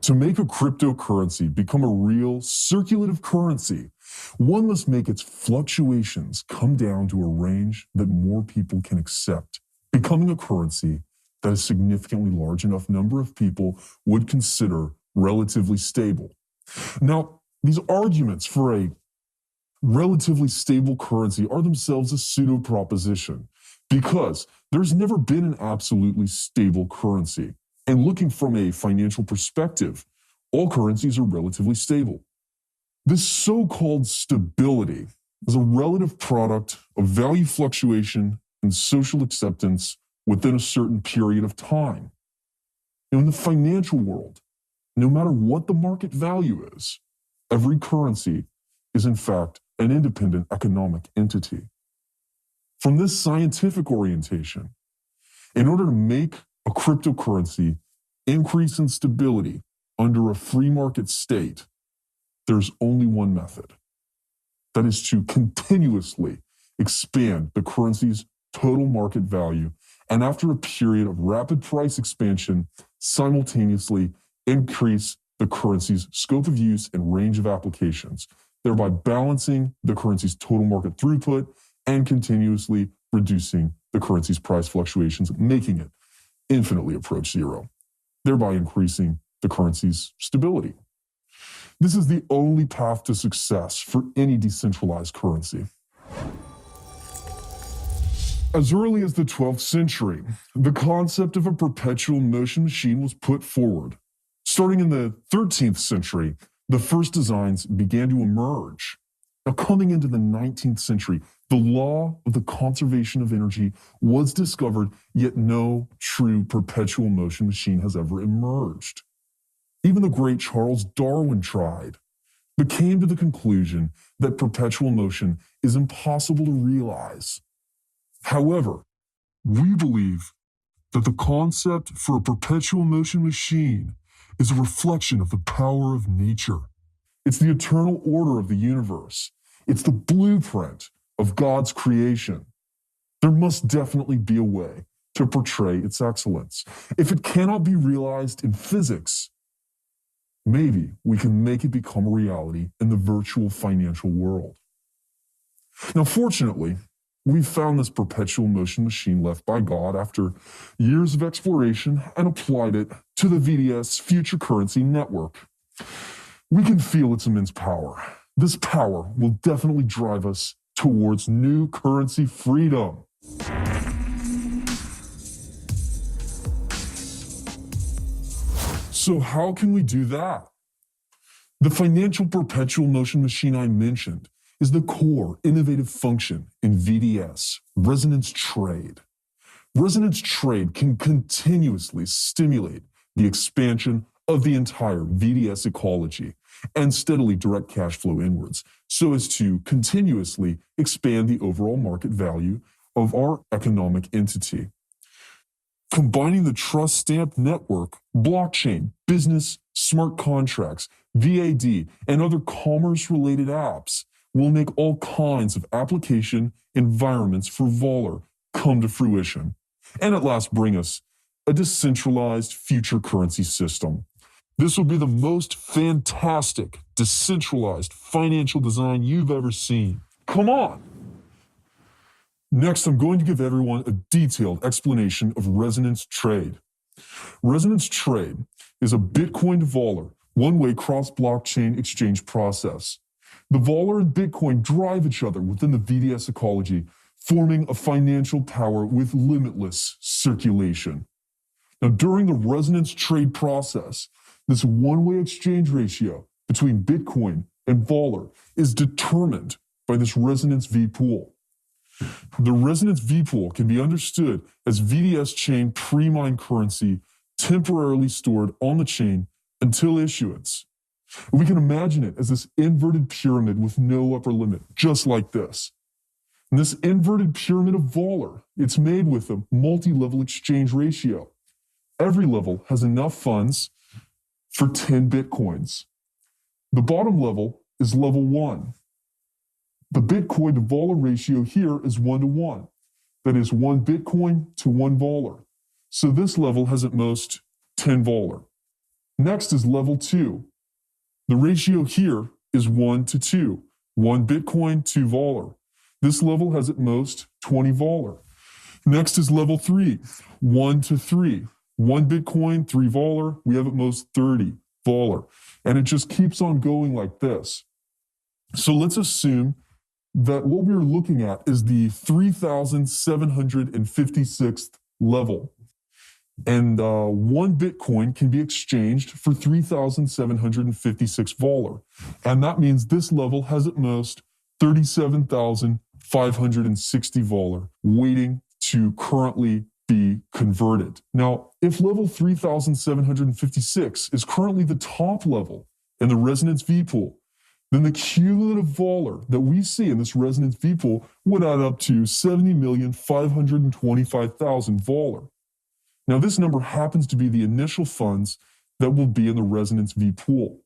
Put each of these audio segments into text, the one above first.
To make a cryptocurrency become a real circulative currency, one must make its fluctuations come down to a range that more people can accept, becoming a currency that a significantly large enough number of people would consider relatively stable. Now, these arguments for a relatively stable currency are themselves a pseudo proposition because there's never been an absolutely stable currency. And looking from a financial perspective, all currencies are relatively stable. This so-called stability is a relative product of value fluctuation and social acceptance within a certain period of time. In the financial world, no matter what the market value is, every currency is in fact an independent economic entity. From this scientific orientation, in order to make a cryptocurrency increase in stability under a free market state, there's only one method. That is to continuously expand the currency's total market value, and after a period of rapid price expansion, simultaneously increase the currency's scope of use and range of applications, thereby balancing the currency's total market throughput and continuously reducing the currency's price fluctuations, making it infinitely approach zero, thereby increasing the currency's stability. This is the only path to success for any decentralized currency. As early as the 12th century, the concept of a perpetual motion machine was put forward. Starting in the 13th century, the first designs began to emerge. Now, coming into the 19th century, the law of the conservation of energy was discovered, yet no true perpetual motion machine has ever emerged. Even the great Charles Darwin tried, but came to the conclusion that perpetual motion is impossible to realize. However, we believe that the concept for a perpetual motion machine is a reflection of the power of nature. It's the eternal order of the universe. It's the blueprint of God's creation. There must definitely be a way to portray its excellence. If it cannot be realized in physics, maybe we can make it become a reality in the virtual financial world. Now, fortunately, we found this perpetual motion machine left by God after years of exploration and applied it to the VDS future currency network. We can feel its immense power. This power will definitely drive us towards new currency freedom. So how can we do that? The financial perpetual motion machine I mentioned is the core innovative function in VDS, resonance trade. Resonance trade can continuously stimulate the expansion of the entire VDS ecology and steadily direct cash flow inwards so as to continuously expand the overall market value of our economic entity. Combining the trust stamp network, blockchain, business, smart contracts, VAD, and other commerce-related apps will make all kinds of application environments for Vollar come to fruition, and at last bring us a decentralized future currency system. This will be the most fantastic, decentralized financial design you've ever seen. Come on! Next, I'm going to give everyone a detailed explanation of resonance trade. Resonance trade is a Bitcoin to Vollar, one-way cross-blockchain exchange process. The Vollar and Bitcoin drive each other within the VDS ecology, forming a financial power with limitless circulation. Now, during the resonance trade process, this one-way exchange ratio between Bitcoin and Vollar is determined by this resonance V pool. The resonance V pool can be understood as VDS chain pre-mined currency temporarily stored on the chain until issuance. We can imagine it as this inverted pyramid with no upper limit, just like this. And this inverted pyramid of Vollar, it's made with a multi-level exchange ratio. Every level has enough funds for 10 Bitcoins. The bottom level is level 1. The Bitcoin to Vollar ratio here is 1 to 1. that is 1 Bitcoin to 1 Volar. So this level has at most 10 Volar. Next is level 2. The ratio here is 1 to 2, 1 Bitcoin, 2 Volar. This level has at most 20 Volar. Next is level 3, 1 to 3, 1 Bitcoin, 3 Volar. We have at most 30 Volar. And it just keeps on going like this. So let's assume that what we're looking at is the 3,756th level. And 1 Bitcoin can be exchanged for 3,756 Volar. And that means this level has at most 37,560 Volar waiting to currently be converted. Now, if level 3,756 is currently the top level in the resonance V pool, then the cumulative Volar that we see in this resonance V pool would add up to 70,525,000 Volar. Now, this number happens to be the initial funds that will be in the resonance V pool.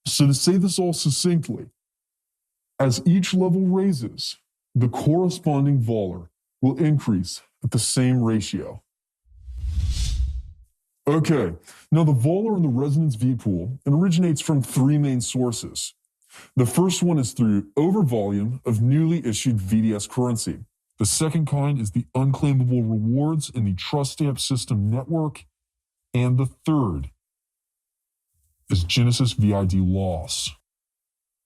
So to say this all succinctly, as each level raises, the corresponding Volar will increase at the same ratio. Okay, now the Volar in the resonance V pool originates from 3 main sources. The first one is through overvolume of newly issued VDS currency. The second kind is the unclaimable rewards in the trust stamp system network. And the third is Genesis VID loss.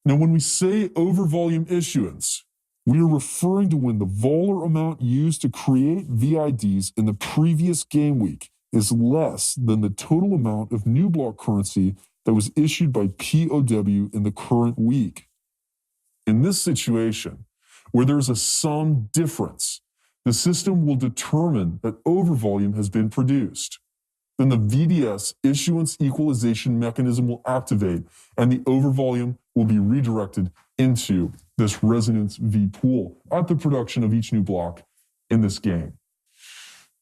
Now, when we say overvolume issuance, we are referring to when the Volar amount used to create VIDs in the previous game week is less than the total amount of new block currency that was issued by POW in the current week. In this situation, where there's a sum difference, the system will determine that overvolume has been produced. Then the VDS issuance equalization mechanism will activate and the overvolume will be redirected into this resonance V pool at the production of each new block in this game.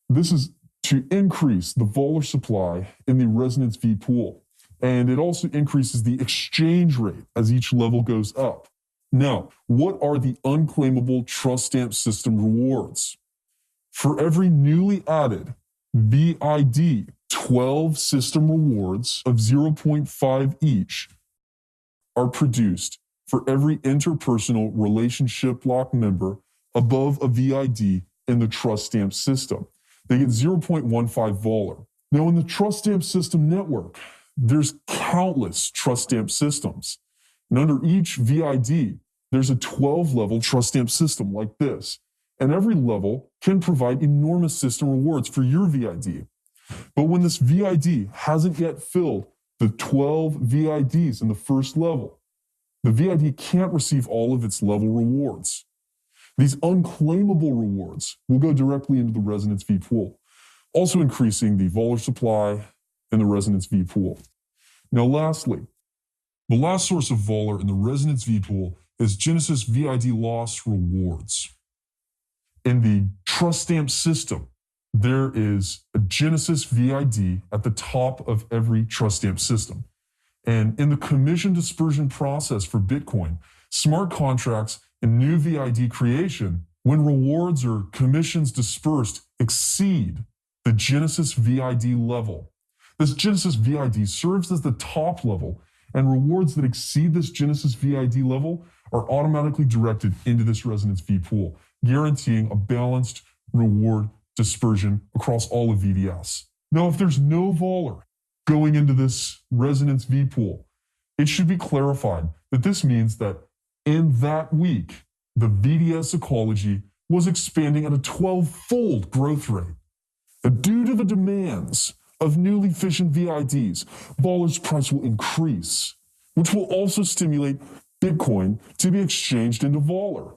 This is to increase the Volar supply in the resonance V pool, and it also increases the exchange rate as each level goes up. Now, what are the unclaimable trust stamp system rewards? For every newly added VID, 12 system rewards of 0.5 each are produced for every interpersonal relationship block member above a VID in the trust stamp system. They get 0.15 Volar. Now, in the trust stamp system network, there's countless trust stamp systems. And under each VID, there's a 12-level trust stamp system like this. And every level can provide enormous system rewards for your VID. But when this VID hasn't yet filled the 12 VIDs in the first level, the VID can't receive all of its level rewards. These unclaimable rewards will go directly into the resonance V pool, also increasing the Volar supply in the resonance V pool. Now, lastly, the last source of Volar in the resonance V pool is Genesis VID loss rewards. In the trust stamp system, there is a Genesis VID at the top of every trust stamp system. And in the commission dispersion process for Bitcoin, smart contracts and new VID creation, when rewards or commissions dispersed exceed the Genesis VID level, this Genesis VID serves as the top level, and rewards that exceed this Genesis VID level are automatically directed into this resonance V pool, guaranteeing a balanced reward dispersion across all of VDS. Now, if there's no Volar going into this resonance V pool, it should be clarified that this means that in that week, the VDS ecology was expanding at a 12-fold growth rate. Due to the demands of newly fissioned VIDs, Volar's price will increase, which will also stimulate Bitcoin to be exchanged into Volar.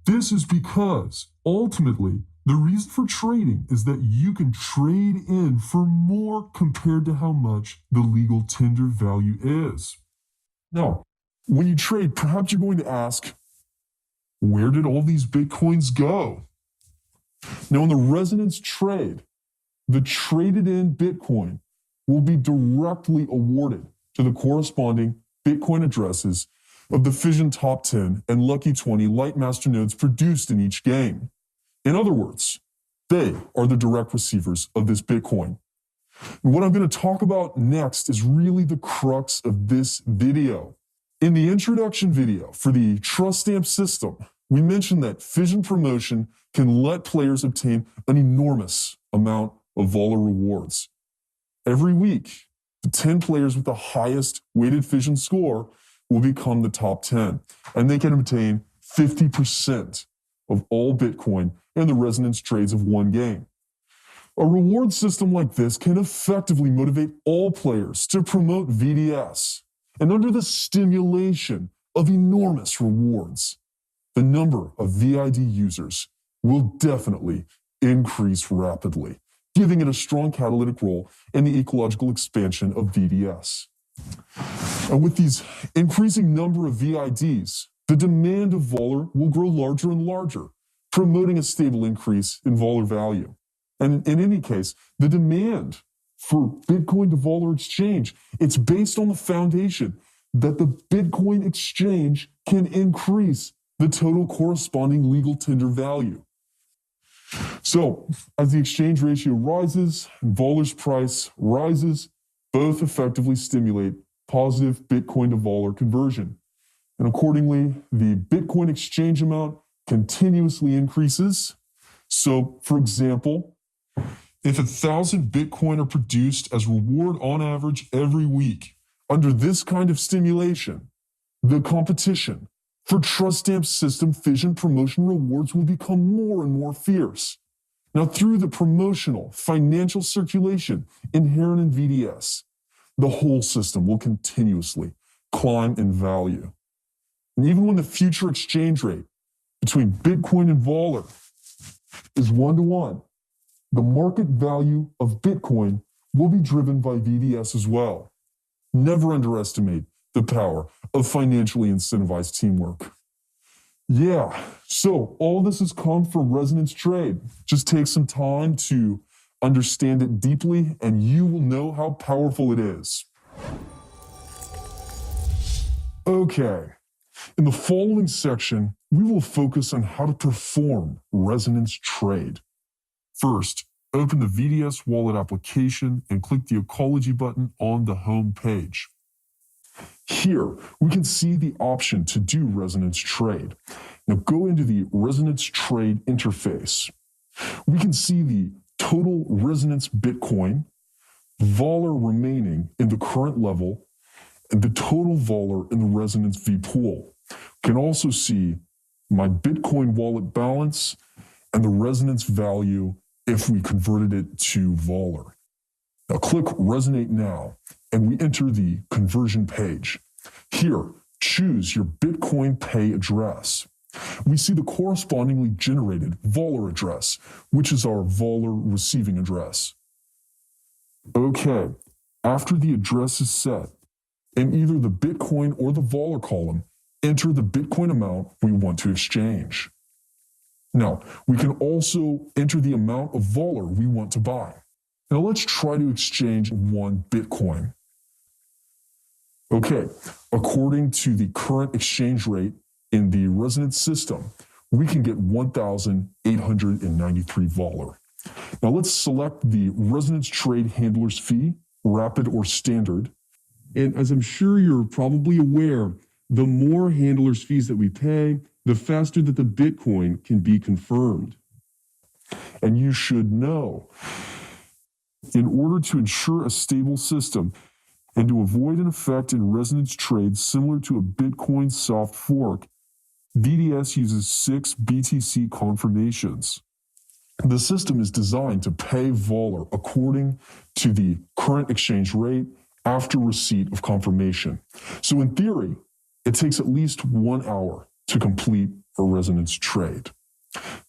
This is because, ultimately, the reason for trading is that you can trade in for more compared to how much the legal tender value is. Now, when you trade, perhaps you're going to ask, where did all these Bitcoins go? Now, in the resonance trade, the traded in Bitcoin will be directly awarded to the corresponding Bitcoin addresses of the Fission Top 10 and Lucky 20 Light Master nodes produced in each game. In other words, They are the direct receivers of this Bitcoin. And what I'm going to talk about next is really the crux of this video. In the introduction video for the trust stamp system, we mentioned that fission promotion can let players obtain an enormous amount of Vollar rewards. Every week, the 10 players with the highest weighted fission score will become the top 10, and they can obtain 50% of all Bitcoin in the resonance trades of one game. A reward system like this can effectively motivate all players to promote VDS, and under the stimulation of enormous rewards, the number of VID users will definitely increase rapidly, giving it a strong catalytic role in the ecological expansion of VDS. And with these increasing number of VIDs, the demand of Vollar will grow larger and larger, promoting a stable increase in Vollar value. And in any case, the demand for Bitcoin to Vollar exchange, it's based on the foundation that the Bitcoin exchange can increase the total corresponding legal tender value. So as the exchange ratio rises and Vollar's price rises, both effectively stimulate positive Bitcoin to Vollar conversion. And accordingly, the Bitcoin exchange amount continuously increases. So for example, if 1,000 Bitcoin are produced as reward on average every week, under this kind of stimulation, the competition for trust stamp system fission promotion rewards will become more and more fierce. Now, through the promotional financial circulation inherent in VDS, the whole system will continuously climb in value. And even when the future exchange rate between Bitcoin and Vollar is 1-to-1, the market value of Bitcoin will be driven by VDS as well. Never underestimate the power of financially incentivized teamwork. Yeah, so all this has come from Resonance Trade. Just take some time to understand it deeply, and you will know how powerful it is. Okay, in the following section, we will focus on how to perform Resonance Trade. First, open the VDS wallet application and click the Ecology button on the home page. Here, we can see the option to do Resonance Trade. Now go into the Resonance Trade interface. We can see the total Resonance Bitcoin, Vollar remaining in the current level, and the total Vollar in the Resonance V pool. We can also see my Bitcoin wallet balance and the Resonance value if we converted it to Vollar. Now click Resonate Now, and we enter the conversion page. Here, choose your Bitcoin Pay address. We see the correspondingly generated Vollar address, which is our Vollar receiving address. Okay, after the address is set, in either the Bitcoin or the Vollar column, enter the Bitcoin amount we want to exchange. Now, we can also enter the amount of Vollar we want to buy. Now let's try to exchange 1 Bitcoin. Okay, according to the current exchange rate in the Resonance system, we can get 1,893 Vollar. Now let's select the Resonance Trade Handler's Fee, Rapid or Standard. And as I'm sure you're probably aware, the more handler's fees that we pay, the faster that the Bitcoin can be confirmed. And you should know, in order to ensure a stable system and to avoid an effect in Resonance trades similar to a Bitcoin soft fork, VDS uses 6 BTC confirmations. The system is designed to pay Vollar according to the current exchange rate after receipt of confirmation. So in theory, it takes at least 1 hour to complete a Resonance trade.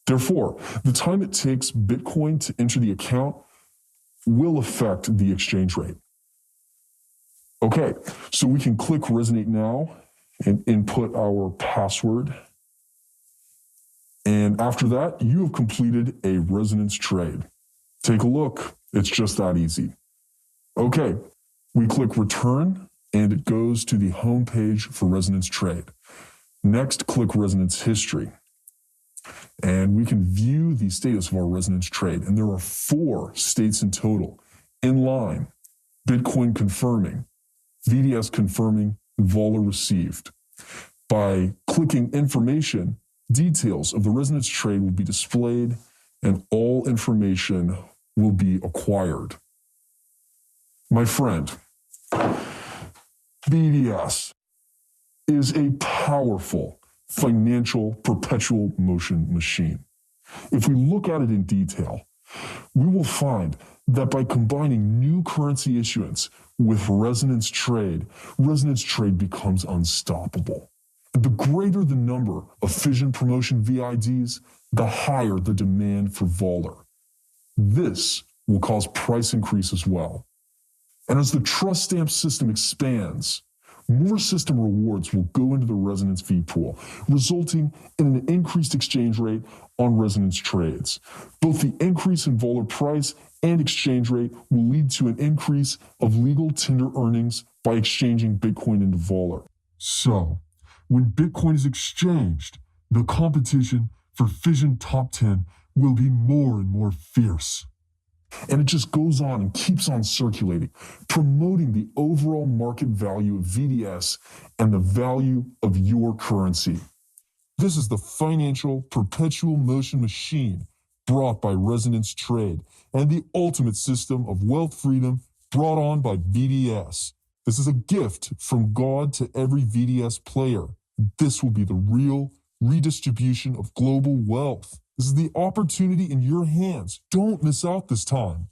Therefore, the time it takes Bitcoin to enter the account will affect the exchange rate. Okay, so we can click Resonate Now and input our password. And after that, you have completed a Resonance trade. Take a look, it's just that easy. Okay, we click Return, and it goes to the home page for Resonance Trade. Next, click Resonance History. And we can view the status of our resonance trade. And there are 4 states in total: inline, Bitcoin confirming, VDS confirming, and Vollar received. By clicking information, details of the resonance trade will be displayed and all information will be acquired. My friend, VDS is a powerful financial perpetual motion machine. If we look at it in detail, we will find that by combining new currency issuance with resonance trade becomes unstoppable. The greater the number of fission promotion VIDs, the higher the demand for Vollar. This will cause price increase as well. And as the trust stamp system expands, more system rewards will go into the resonance fee pool, resulting in an increased exchange rate on resonance trades. Both the increase in Vollar price and exchange rate will lead to an increase of legal tender earnings by exchanging Bitcoin into Vollar. So, when Bitcoin is exchanged, the competition for Fission Top 10 will be more and more fierce. And it just goes on and keeps on circulating, promoting the overall market value of VDS and the value of your currency. This is the financial perpetual motion machine brought by Resonance Trade and the ultimate system of wealth freedom brought on by VDS. This is a gift from God to every VDS player. This will be the real redistribution of global wealth. This is the opportunity in your hands. Don't miss out this time.